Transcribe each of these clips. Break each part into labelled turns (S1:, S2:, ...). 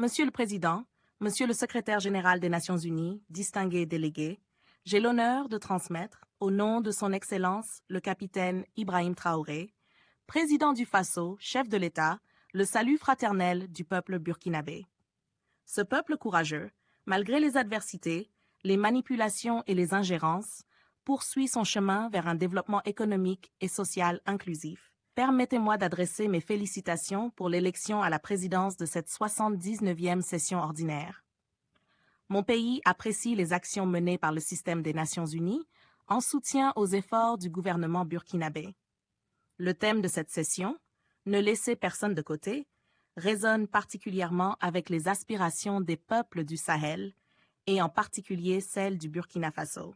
S1: Monsieur le Président, Monsieur le Secrétaire général des Nations Unies, distingué délégué, j'ai l'honneur de transmettre, au nom de Son Excellence le capitaine Ibrahim Traoré, président du Faso, chef de l'État, le salut fraternel du peuple burkinabé. Ce peuple courageux, malgré les adversités, les manipulations et les ingérences, poursuit son chemin vers un développement économique et social inclusif. Permettez-moi d'adresser mes félicitations pour l'élection à la présidence de cette 79e session ordinaire. Mon pays apprécie les actions menées par le système des Nations Unies en soutien aux efforts du gouvernement burkinabé. Le thème de cette session, « Ne laissez personne de côté », résonne particulièrement avec les aspirations des peuples du Sahel, et en particulier celles du Burkina Faso.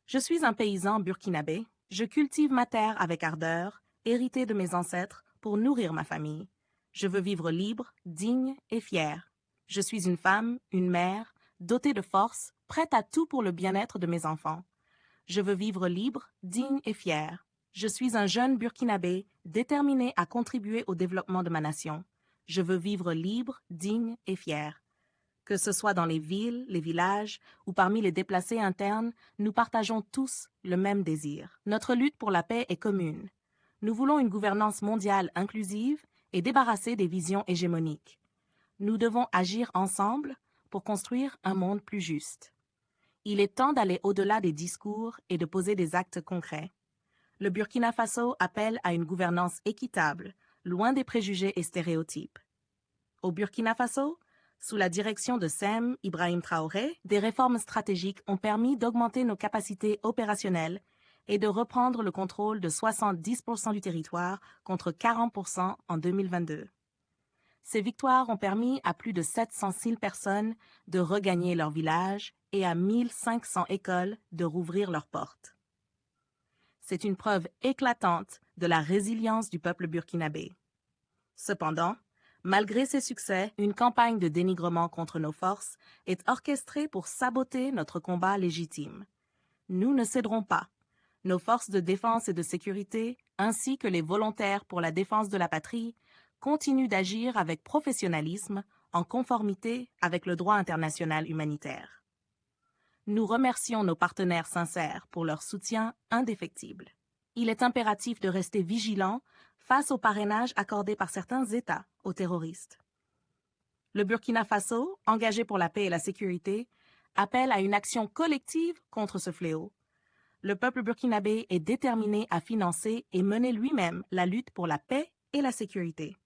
S1: Je suis un paysan burkinabé, je cultive ma terre avec ardeur, hérité de mes ancêtres, pour nourrir ma famille. Je veux vivre libre, digne et fière. Je suis une femme, une mère, dotée de force, prête à tout pour le bien-être de mes enfants. Je veux vivre libre, digne et fière. Je suis un jeune burkinabé, déterminé à contribuer au développement de ma nation. Je veux vivre libre, digne et fier. Que ce soit dans les villes, les villages ou parmi les déplacés internes, nous partageons tous le même désir. Notre lutte pour la paix est commune. Nous voulons une gouvernance mondiale inclusive et débarrassée des visions hégémoniques. Nous devons agir ensemble pour construire un monde plus juste. Il est temps d'aller au-delà des discours et de poser des actes concrets. Le Burkina Faso appelle à une gouvernance équitable, loin des préjugés et stéréotypes. Au Burkina Faso, sous la direction de Sem Ibrahim Traoré, des réformes stratégiques ont permis d'augmenter nos capacités opérationnelles et de reprendre le contrôle de 70% du territoire contre 40% en 2022. Ces victoires ont permis à plus de 700 000 personnes de regagner leur village et à 1500 écoles de rouvrir leurs portes. C'est une preuve éclatante de la résilience du peuple burkinabé. Cependant, malgré ces succès, une campagne de dénigrement contre nos forces est orchestrée pour saboter notre combat légitime. Nous ne céderons pas. Nos forces de défense et de sécurité, ainsi que les volontaires pour la défense de la patrie, continuent d'agir avec professionnalisme en conformité avec le droit international humanitaire. Nous remercions nos partenaires sincères pour leur soutien indéfectible. Il est impératif de rester vigilant face au parrainage accordé par certains États aux terroristes. Le Burkina Faso, engagé pour la paix et la sécurité, appelle à une action collective contre ce fléau. Le peuple burkinabé est déterminé à financer et mener lui-même la lutte pour la paix et la sécurité.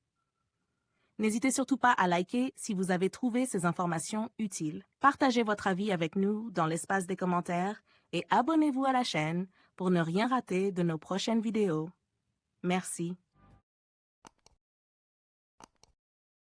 S1: N'hésitez surtout pas à liker si vous avez trouvé ces informations utiles. Partagez votre avis avec nous dans l'espace des commentaires et abonnez-vous à la chaîne pour ne rien rater de nos prochaines vidéos. Merci.